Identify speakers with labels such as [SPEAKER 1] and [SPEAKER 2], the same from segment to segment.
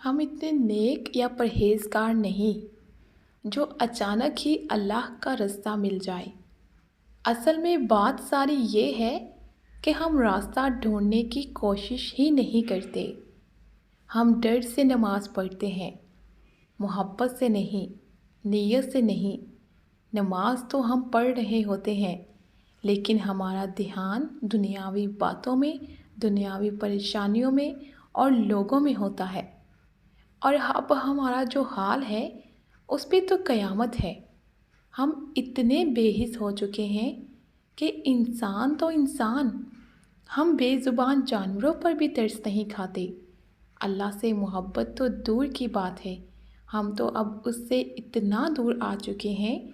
[SPEAKER 1] ہم اتنے نیک یا پرہیزگار نہیں جو اچانک ہی اللہ کا رستہ مل جائے۔ اصل میں بات ساری یہ ہے کہ ہم راستہ ڈھونڈنے کی کوشش ہی نہیں کرتے۔ ہم ڈر سے نماز پڑھتے ہیں، محبت سے نہیں، نیت سے نہیں۔ نماز تو ہم پڑھ رہے ہوتے ہیں، لیکن ہمارا دھیان دنیاوی باتوں میں، دنیاوی پریشانیوں میں اور لوگوں میں ہوتا ہے۔ اور اب ہمارا جو حال ہے اس پہ تو قیامت ہے۔ ہم اتنے بے حس ہو چکے ہیں کہ انسان تو انسان، ہم بے زبان جانوروں پر بھی ترس نہیں کھاتے۔ اللہ سے محبت تو دور کی بات ہے، ہم تو اب اس سے اتنا دور آ چکے ہیں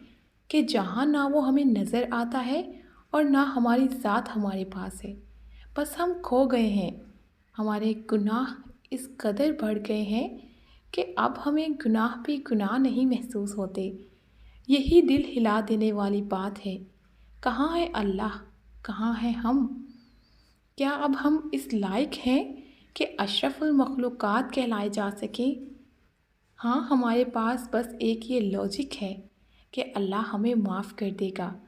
[SPEAKER 1] کہ جہاں نہ وہ ہمیں نظر آتا ہے اور نہ ہماری ذات ہمارے پاس ہے۔ بس ہم کھو گئے ہیں، ہمارے گناہ اس قدر بڑھ گئے ہیں کہ اب ہمیں گناہ بھی گناہ نہیں محسوس ہوتے۔ یہی دل ہلا دینے والی بات ہے۔ کہاں ہے اللہ؟ کہاں ہے ہم؟ کیا اب ہم اس لائق ہیں کہ اشرف المخلوقات کہلائے جا سکیں؟ ہاں، ہمارے پاس بس ایک یہ لاجک ہے کہ اللہ ہمیں معاف کر دے گا۔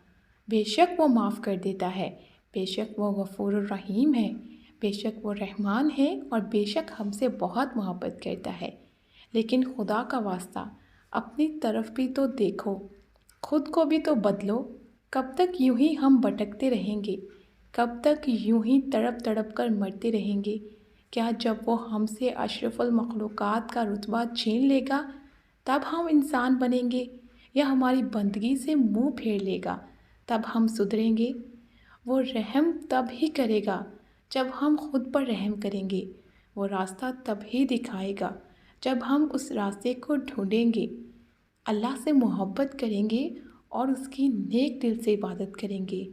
[SPEAKER 1] بے شک وہ معاف کر دیتا ہے، بے شک وہ غفور الرحیم ہے، بے شک وہ رحمان ہے اور بے شک ہم سے بہت محبت کرتا ہے۔ لیکن خدا کا واسطہ اپنی طرف بھی تو دیکھو، خود کو بھی تو بدلو۔ کب تک یوں ہی ہم بھٹکتے رہیں گے؟ کب تک یوں ہی تڑپ تڑپ کر مرتے رہیں گے؟ کیا جب وہ ہم سے اشرف المخلوقات کا رتبہ چھین لے گا تب ہم انسان بنیں گے، یا ہماری بندگی سے منہ پھیر لے گا تب ہم سدھریں گے؟ وہ رحم تب ہی کرے گا جب ہم خود پر رحم کریں گے۔ وہ راستہ تب ہی دکھائے گا جب ہم اس راستے کو ڈھونڈیں گے، اللہ سے محبت کریں گے اور اس کی نیک دل سے عبادت کریں گے۔